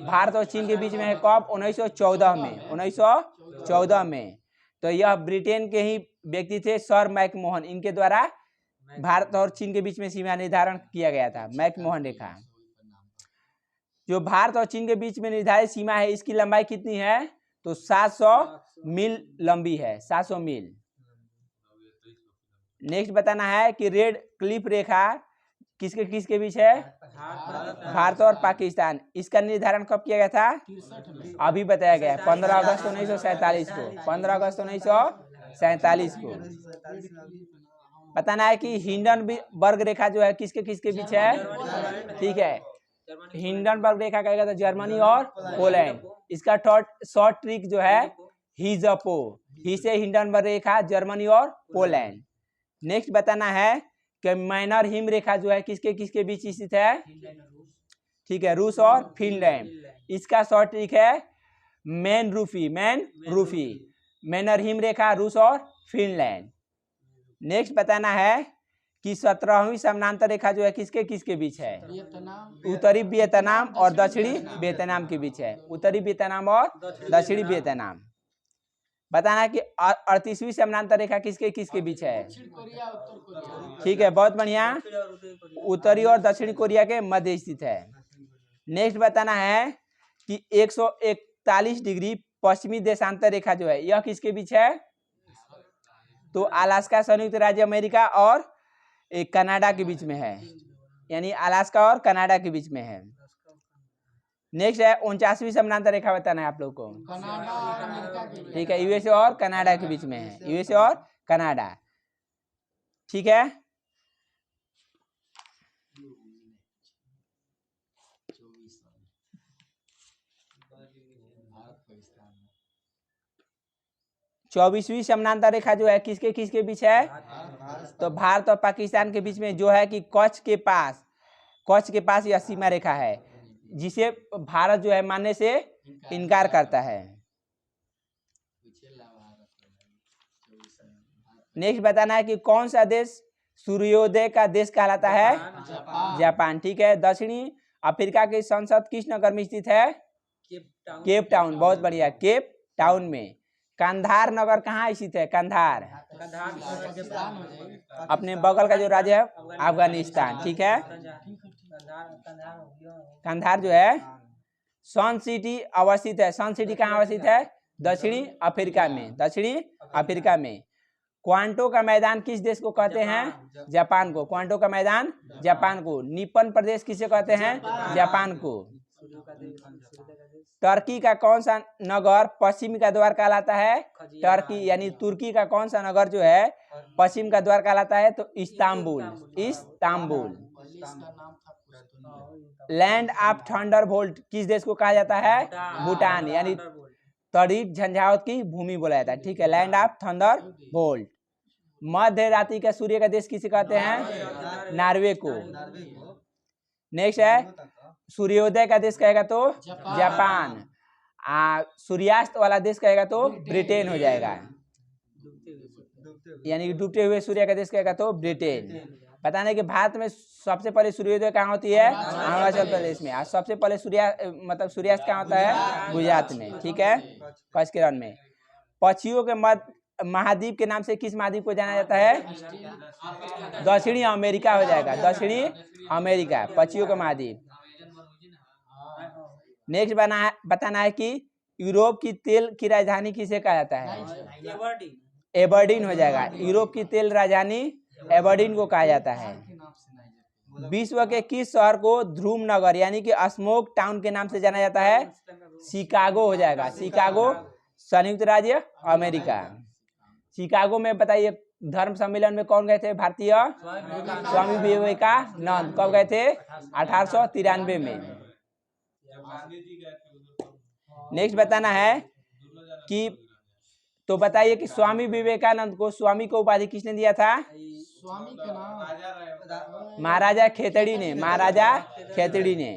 भारत और चीन के बीच में है, कब, 1914 में, 1914 में। तो यह ब्रिटेन के ही व्यक्ति थे, सर मैकमोहन, इनके द्वारा भारत और चीन के बीच में सीमा निर्धारण किया गया था, मैकमोहन रेखा। जो भारत और चीन के बीच में निर्धारित सीमा है इसकी लंबाई कितनी है, तो 700 मील लंबी है, 700 मील। नेक्स्ट बताना है कि रेड क्लिफ रेखा किसके किसके बीच है, भारत और पाकिस्तान। इसका निर्धारण कब किया गया था, अभी बताया गया है, 15 अगस्त 1947 को, 15 अगस्त 1947 को। बताना है कि हिंडनबर्ग रेखा जो है किसके किसके बीच है। ठीक है, हिंडनबर्ग रेखा कहेगा तो जर्मनी और पोलैंड। इसका शॉर्ट ट्रिक जो है हिजपो, ही से हिंडनबर्ग रेखा जर्मनी और पोलैंड। नेक्स्ट बताना है कि मैनर हिम रेखा जो है किसके किसके बीच स्थित है। ठीक है, रूस और फिनलैंड। इसका शॉर्ट ट्रिक है मैन रूफी, मैनर हिम रेखा रूस और फिनलैंड। नेक्स्ट बताना है कि 17वीं समानांतर रेखा जो है किसके किसके बीच है? उत्तरी वियतनाम और दक्षिणी वियतनाम के बीच है। उत्तरी वियतनाम और दक्षिणी वियतनाम। बताना कि 38वीं समानांतर रेखा किसके किसके बीच है? ठीक है, बहुत बढ़िया। उत्तरी और दक्षिणी कोरिया के मध्य स्थित है। नेक्स्ट बताना है कि 141 डिग्री पश्चिमी देशांतर रेखा जो है यह किसके बीच है? तो अलास्का संयुक्त राज्य अमेरिका और कनाडा के बीच में है, यानी अलास्का और कनाडा के बीच में है। नेक्स्ट है 49वीं समानांतर रेखा बताना है आप लोग को। ठीक है, यूएसए और कनाडा के बीच में है, यूएसए और कनाडा। ठीक है, चौबीसवीं समानांतर रेखा जो है किसके किसके बीच है? तो भारत और पाकिस्तान के बीच में जो है कि कच्छ के पास यह सीमा रेखा है जिसे भारत जो है मानने से इनकार करता है। नेक्स्ट बताना है कि कौन सा देश सूर्योदय का देश कहलाता है? जापान। ठीक है, दक्षिणी अफ्रीका की संसद किस नगर में स्थित है? Cape Town. बहुत बढ़िया, केप टाउन में। कंधार नगर कहाँ स्थित है? कंधार अपने बगल का जो राज्य है अफगानिस्तान। ठीक है, कंधार जो है सन सिटी अवस्थित है। सन सिटी कहाँ अवस्थित है? दक्षिणी अफ्रीका में, दक्षिणी अफ्रीका में। क्वांटो का मैदान किस देश को कहते हैं? जापान को। क्वांटो का मैदान जापान को। निपन प्रदेश किसे कहते हैं? जापान को। टर्की का कौन सा नगर पश्चिम का द्वार कहलाता है? टर्की यानी तुर्की का कौन सा नगर जो है पश्चिम का द्वार कहलाता है? तो Istanbul, Istanbul. Land of Thunderbolt किस देश को कहा जाता है? भूटान, यानी तड़ित झंझावत की भूमि बोला जाता है। ठीक है, लैंड ऑफ थंडरबोल्ट। मध्य रात्रि का सूर्य का देश किसे कहते हैं? नॉर्वे को। नेक्स्ट है सूर्योदय का देश कहेगा तो जापान। सूर्यास्त वाला देश कहेगा तो ब्रिटेन हो जाएगा, यानी डूबते हुए सूर्य का देश कहेगा तो ब्रिटेन। बताने कि भारत में सबसे पहले सूर्योदय कहाँ होती है? अरुणाचल प्रदेश में। और सबसे पहले सूर्यास्त कहाँ होता है? गुजरात में। ठीक है, कच्छ के रण में। पक्षियों के महाद्वीप के नाम से किस महाद्वीप को जाना जाता है? दक्षिणी अमेरिका हो जाएगा, दक्षिणी अमेरिका पक्षियों का महाद्वीप। नेक्स्ट बताना है कि यूरोप की तेल की राजधानी किसे कहा जाता है? एबरडीन हो जाएगा। यूरोप की तेल राजधानी एबरडीन को कहा जाता है। विश्व के किस शहर को ध्रुव नगर यानी कि स्मोक टाउन के नाम से जाना जाता है? शिकागो हो जाएगा, शिकागो संयुक्त राज्य अमेरिका। शिकागो में बताइए धर्म सम्मेलन में कौन गए थे? भारतीय स्वामी विवेकानंद। कब गए थे? 1893 में। नेक्स्ट बताना है कि तो बताइए कि स्वामी विवेकानंद को स्वामी को उपाधि किसने दिया था? स्वामी का नाम महाराजा खेतड़ी ने, महाराजा खेतड़ी ने।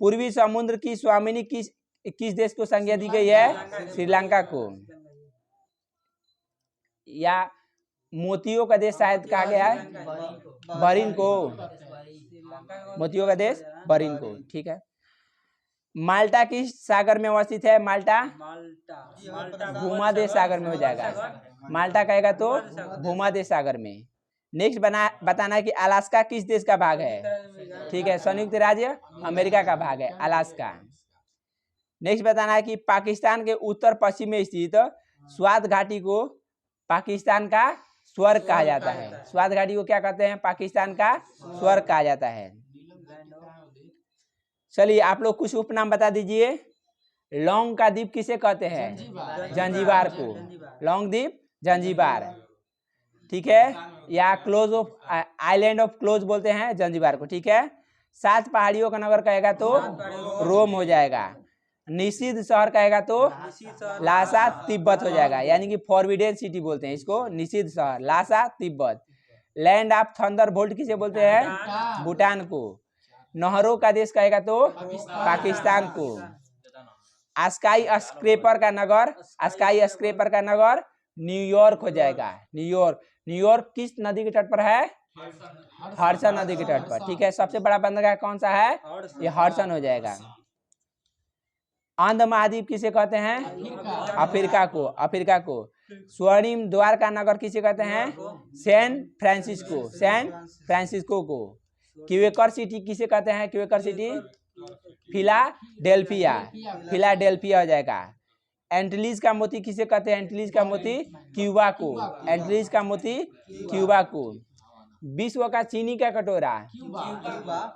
पूर्वी समुद्र की स्वामिनी किस देश को संज्ञा दी गई है? श्रीलंका को। या मोतियों का देश शायद कहा गया है बहरीन को, मोतियों का देश बहरीन को। ठीक है, माल्टा किस सागर में अवस्थित है? माल्टा भूमध्य सागर में हो जाएगा। माल्टा कहेगा तो भूमध्य सागर में। नेक्स्ट बताना है कि अलास्का किस देश का भाग है? ठीक है, संयुक्त राज्य अमेरिका का भाग है अलास्का। नेक्स्ट बताना है कि पाकिस्तान के उत्तर पश्चिम में स्थित स्वात घाटी को पाकिस्तान का स्वर्ग कहा जाता है। स्वात घाटी को क्या कहते हैं? पाकिस्तान का स्वर्ग कहा जाता है। चलिए आप लोग कुछ उपनाम बता दीजिए। लौंग का द्वीप किसे कहते हैं? जंजीबार को। लौंग द्वीप जंजीबार। ठीक है, या close of island of close बोलते हैं जंजीबार को। ठीक है, 7 पहाड़ियों का नगर कहेगा तो रोम हो जाएगा। निषिद्ध शहर कहेगा तो लासा तिब्बत हो जाएगा, यानी कि फॉरबिडेन सिटी बोलते हैं इसको, निषिद्ध शहर Lhasa Tibet. Land of thunderbolt किसे बोलते हैं? भूटान को। नहरों का देश कहेगा तो पाकिस्तान को। स्काई स्क्रैपर का नगर न्यूयॉर्क हो जाएगा। न्यूयॉर्क किस नदी के तट पर है? हडसन नदी के तट पर, ठीक है। सबसे बड़ा बंदरगाह कौन सा है? ये हडसन हो जाएगा। अंध महाद्वीप किसे कहते हैं? अफ्रीका को, अफ्रीका को। स्वर्णिम द्वारका नगर किसे कहते हैं? सैन फ्रांसिस्को, सैन फ्रांसिस्को को। क्वेकर सिटी किसे कहते हैं? क्वेकर सिटी फिलाडेल्फिया, फिलाडेल्फिया हो जाएगा। एंटीलीज का मोती किसे कहते हैं? एंटीलीज का मोती क्यूबा को, एंटीलीज का मोती क्यूबा को। विश्व का चीनी का कटोरा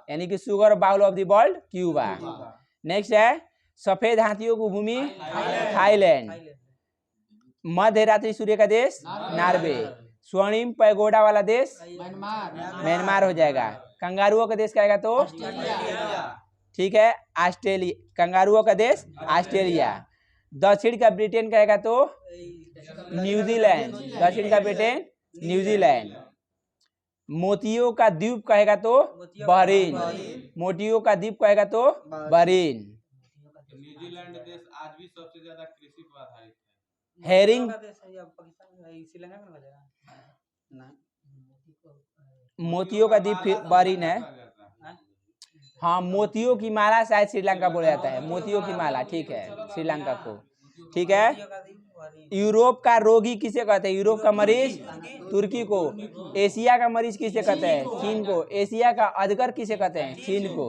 यानी कि sugar bowl of the world, Cuba. Next है सफेद हाथियों की भूमि थाईलैंड। मध्य रात्रि सूर्य का देश नॉर्वे। स्वर्णिम पैगोडा वाला देश म्यांमार हो जाएगा। कंगारुओं का देश कहेगा तो ठीक है ऑस्ट्रेलिया, कंगारुओं का देश ऑस्ट्रेलिया। दक्षिण का ब्रिटेन कहेगा तो न्यूजीलैंड, दक्षिण का ब्रिटेन न्यूजीलैंड। मोतियों का द्वीप कहेगा तो बहरीन, मोतियों का द्वीप कहेगा तो बहरीन। न्यूजीलैंड देश आज भी सबसे ज्यादा कृषि पर आधारित है। हेरिंग मोतियों का द्वीप बहरीन है। हाँ मोतियों की माला शायद श्रीलंका बोला जाता है, मोतियों की माला, ठीक है श्रीलंका को, ठीक है। यूरोप का रोगी किसे कहते हैं? यूरोप का मरीज तुर्की को। एशिया का मरीज किसे कहते हैं? चीन को। एशिया का अजगर किसे कहते हैं? चीन को।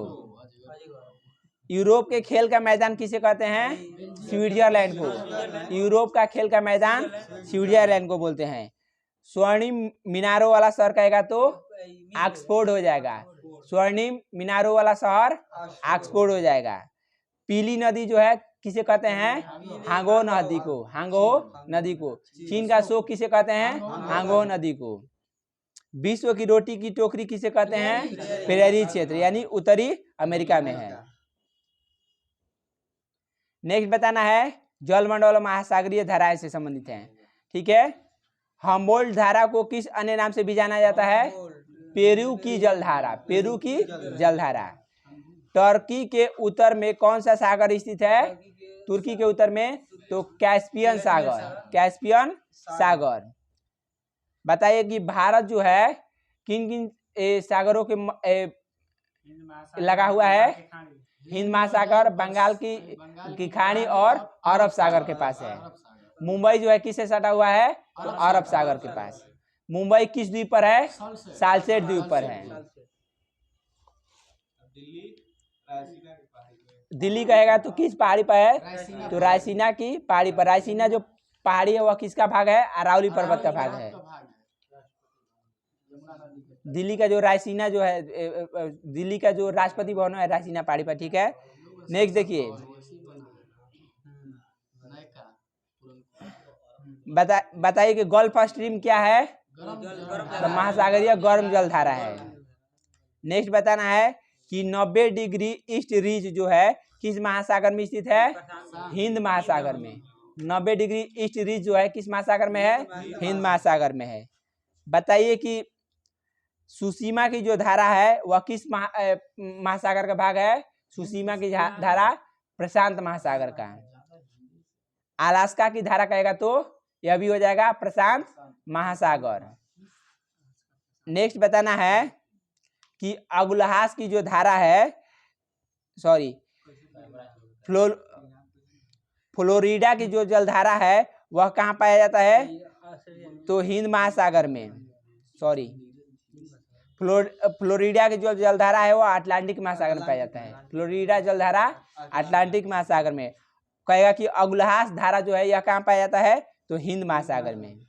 यूरोप के खेल का मैदान किसे कहते हैं? स्विट्जरलैंड को। यूरोप का खेल का मैदान स्विट्जरलैंड को बोलते हैं। स्वर्णिम मीनारों वाला शहर कहेगा तो ऑक्सफोर्ड हो जाएगा। स्वर्णिम मीनारों वाला शहर ऑक्सफोर्ड हो जाएगा। पीली नदी जो है किसे कहते हैं? हांगो नदी को, हांगो नदी को। चीन का शोक किसे कहते हैं? हांगो नदी को। विश्व की रोटी की टोकरी किसे कहते हैं? प्रेरी क्षेत्र यानी उत्तरी अमेरिका में है। नेक्स्ट बताना है जलमंडल और महासागरीय धाराएं से संबंधित है, ठीक है। हम्बोल्ट धारा को किस अन्य नाम से भी जाना जाता है? पेरू की जलधारा, पेरू की जलधारा। टर्की के उत्तर में कौन सा सागर स्थित है? तुर्की के उत्तर में तो कैस्पियन सागर, कैस्पियन सागर। बताइए कि भारत जो है किन किन सागरों के लगा हुआ है? हिंद महासागर, बंगाल की खाड़ी और अरब सागर के पास है। मुंबई जो है किससे सटा हुआ है? तो अरब सागर के पास। मुंबई किस द्वीप पर है? सालसेट द्वीप पर है। दिल्ली कहेगा तो किस पहाड़ी पर है? तो रायसीना की पहाड़ी पर। रायसीना जो पहाड़ी है वह किसका भाग है? अरावली पर्वत का भाग है। दिल्ली का जो रायसीना जो है, दिल्ली का जो राष्ट्रपति भवन है रायसीना पहाड़ी पर, ठीक है। नेक्स्ट देखिए बताइए कि गल्फ स्ट्रीम क्या है? तो महासागरीय गर्म जलधारा है। नेक्स्ट बताना है कि 90 डिग्री ईस्ट रीज जो है किस महासागर में स्थित है? हिंद महासागर में। 90 डिग्री ईस्ट रीज जो है किस महासागर में है? हिंद महासागर में है। बताइए कि सुसीमा की जो धारा है वह किस महासागर का भाग है? सुसीमा की धारा प्रशांत महासागर का। अलास्का की धारा कहेगा तो यह भी हो जाएगा प्रशांत महासागर। नेक्स्ट बताना है कि अगुलहास की जो धारा है, सॉरी फ्लोरिडा की जो जलधारा है वह कहाँ पाया जाता है? तो हिंद महासागर में। सॉरी फ्लोरिडा की जो जलधारा है वह अटलांटिक महासागर में पाया जाता है। फ्लोरिडा जलधारा अटलांटिक महासागर में। कहेगा कि अगुलहास धारा जो है यह कहाँ पाया जाता है? तो हिंद महासागर में।